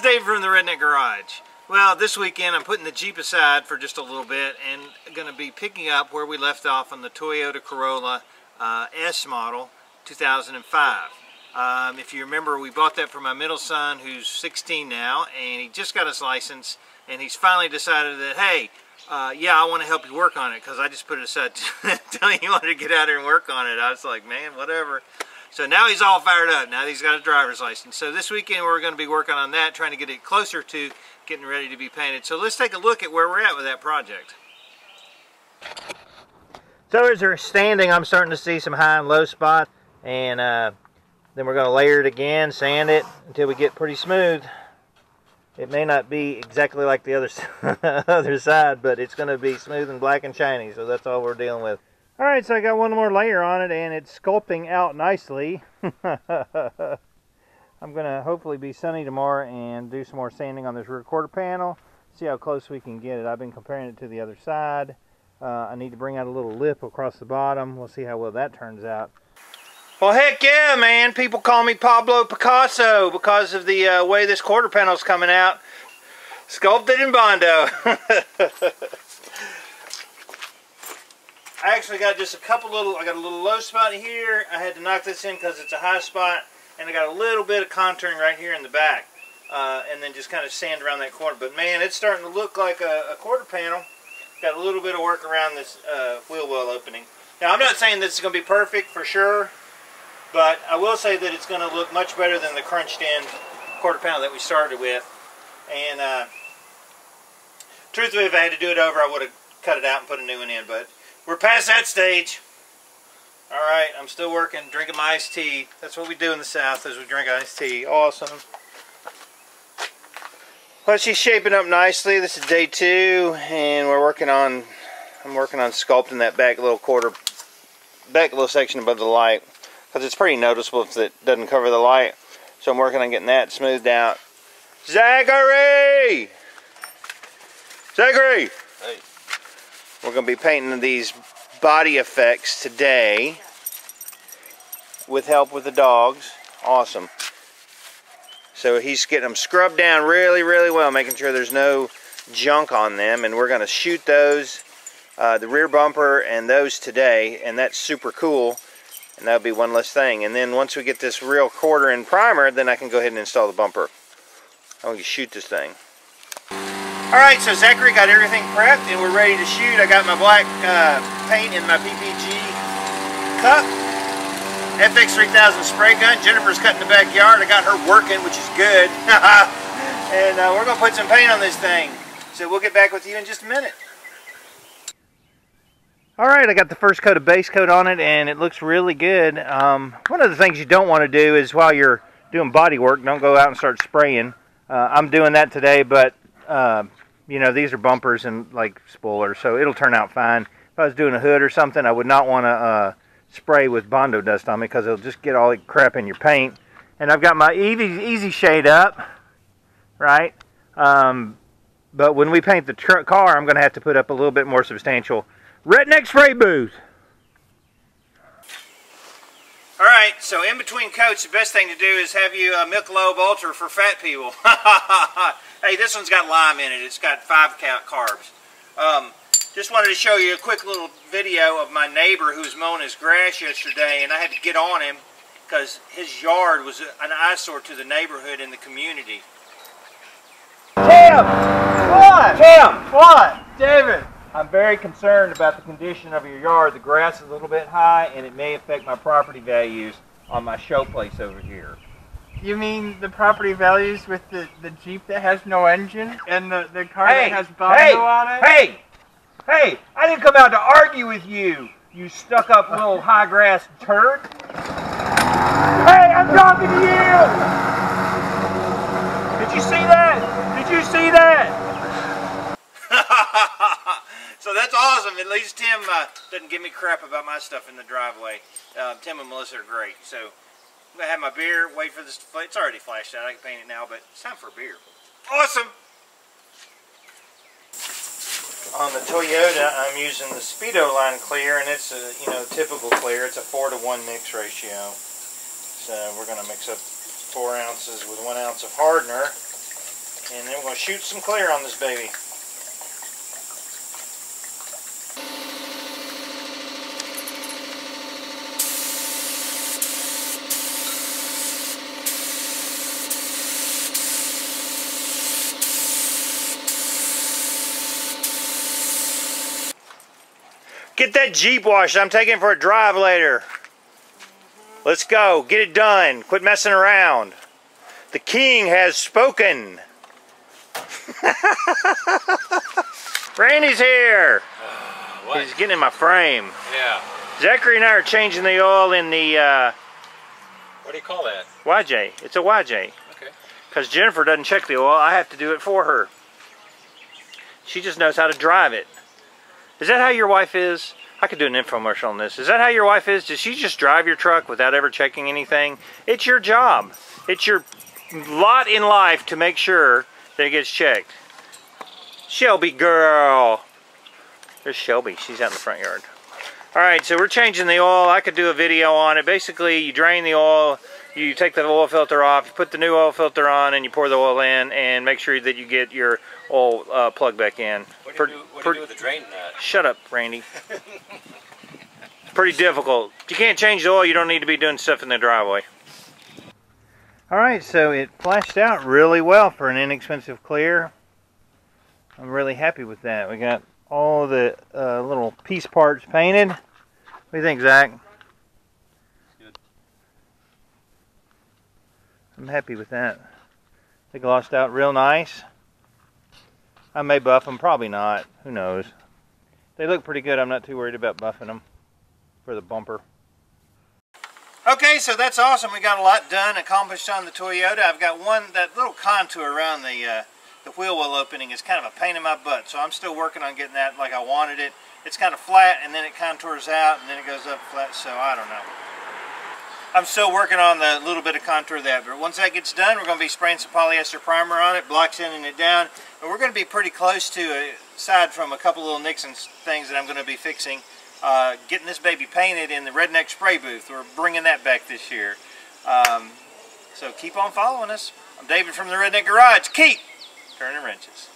Dave from the Redneck Garage. Well, this weekend I'm putting the Jeep aside for just a little bit and going to be picking up where we left off on the Toyota Corolla S model 2005. If you remember, we bought that for my middle son who's 16 now, and he just got his license, and he's finally decided that, hey, yeah, I want to help you work on it, because I just put it aside telling he wanted to get out here and work on it. I was like, man, whatever. So now he's all fired up. Now he's got a driver's license. So this weekend we're going to be working on that, trying to get it closer to getting ready to be painted. So let's take a look at where we're at with that project. So as they're standing, I'm starting to see some high and low spots, and then we're going to layer it again, sand it until we get pretty smooth. It may not be exactly like the other side, but it's going to be smooth and black and shiny, so that's all we're dealing with. Alright, so I got one more layer on it, and it's sculpting out nicely. I'm going to hopefully be sunny tomorrow and do some more sanding on this rear quarter panel, see how close we can get it. I've been comparing it to the other side. I need to bring out a little lip across the bottom. We'll see how well that turns out. Well, heck yeah, man. People call me Pablo Picasso because of the way this quarter panel's coming out. Sculpted in Bondo. I actually got just a couple little, I got a little low spot here. I had to knock this in because it's a high spot. And I got a little bit of contouring right here in the back. And then just kind of sand around that corner. But man, it's starting to look like a quarter panel. Got a little bit of work around this wheel well opening. Now, I'm not saying this is going to be perfect for sure. But I will say that it's going to look much better than the crunched in quarter panel that we started with. And truthfully, if I had to do it over, I would have cut it out and put a new one in. But we're past that stage. Alright, I'm still working, drinking my iced tea. That's what we do in the South, is we drink iced tea. Awesome. Well, she's shaping up nicely. This is day 2, and I'm working on sculpting that back little section above the light, because it's pretty noticeable if it doesn't cover the light. So I'm working on getting that smoothed out. Zachary! Zachary! Hey. We're going to be painting these body effects today with help with the dogs. Awesome. So he's getting them scrubbed down really, really well, making sure there's no junk on them. And we're going to shoot those, the rear bumper and those today. And that's super cool. And that'll be one less thing. And then once we get this real quarter in primer, then I can go ahead and install the bumper. I'm going to shoot this thing. Alright, so Zachary got everything prepped and we're ready to shoot. I got my black paint in my PPG cup. FX3000 spray gun. Jennifer's cutting the backyard. I got her working, which is good. And we're going to put some paint on this thing. So we'll get back with you in just a minute. Alright, I got the first coat of base coat on it and it looks really good. One of the things you don't want to do is while you're doing body work, don't go out and start spraying. I'm doing that today, but you know, these are bumpers and like spoilers, so it'll turn out fine. If I was doing a hood or something, I would not want to spray with Bondo dust on me because it'll just get all the crap in your paint. And I've got my easy shade up, right? But when we paint the car, I'm going to have to put up a little bit more substantial redneck spray booth. Alright, so in between coats, the best thing to do is have you a Michelob Ultra for fat people. Hey, this one's got lime in it. It's got 5 carbs. Just wanted to show you a quick little video of my neighbor who was mowing his grass yesterday, and I had to get on him because his yard was an eyesore to the neighborhood and the community. Tim! What? Tim! What? David! I'm very concerned about the condition of your yard. The grass is a little bit high, and it may affect my property values on my show place over here. You mean the property values with the Jeep that has no engine and the car that has Bondo on it? Hey! I didn't come out to argue with you, you stuck-up little high-grass turd. Hey, I'm talking to you! Did you see that? Did you see that? So that's awesome. At least Tim doesn't give me crap about my stuff in the driveway. Tim and Melissa are great. So I'm going to have my beer, wait for this to flash. It's already flashed out. I can paint it now, but it's time for a beer. Awesome! On the Toyota, I'm using the Speedo line clear, and it's a typical clear. It's a 4-to-1 mix ratio. So we're going to mix up 4 ounces with 1 ounce of hardener. And then we're going to shoot some clear on this baby. Get that Jeep washed. I'm taking it for a drive later. Let's go. Get it done. Quit messing around. The king has spoken. Randy's here. What? He's getting in my frame. Yeah. Zachary and I are changing the oil in the What do you call that? YJ. It's a YJ. Okay. Because Jennifer doesn't check the oil. I have to do it for her. She just knows how to drive it. Is that how your wife is? I could do an infomercial on this. Is that how your wife is? Does she just drive your truck without ever checking anything? It's your job. It's your lot in life to make sure that it gets checked. Shelby girl. There's Shelby. She's out in the front yard. Alright, so we're changing the oil. I could do a video on it. Basically, you drain the oil, you take the oil filter off, you put the new oil filter on, and you pour the oil in, and make sure that you get your oil plug back in. What do you do with the drain nut? Shut up, Randy. It's pretty difficult. If you can't change the oil, you don't need to be doing stuff in the driveway. Alright, so it flashed out really well for an inexpensive clear. I'm really happy with that. We got all the little piece parts painted. What do you think, Zach? Good. I'm happy with that. They glossed out real nice. I may buff them, probably not. Who knows? They look pretty good. I'm not too worried about buffing them for the bumper. Okay, so that's awesome. We got a lot done, accomplished on the Toyota. I've got that little contour around the wheel well opening is kind of a pain in my butt, so I'm still working on getting that like I wanted it. It's kind of flat, and then it contours out, and then it goes up flat, so I don't know. I'm still working on the little bit of contour of that, but once that gets done, we're going to be spraying some polyester primer on it, block sanding it down, and we're going to be pretty close to, aside from a couple little nicks and things that I'm going to be fixing, getting this baby painted in the Redneck Spray booth. We're bringing that back this year. So keep on following us. I'm David from the Redneck Garage. Keep turning wrenches.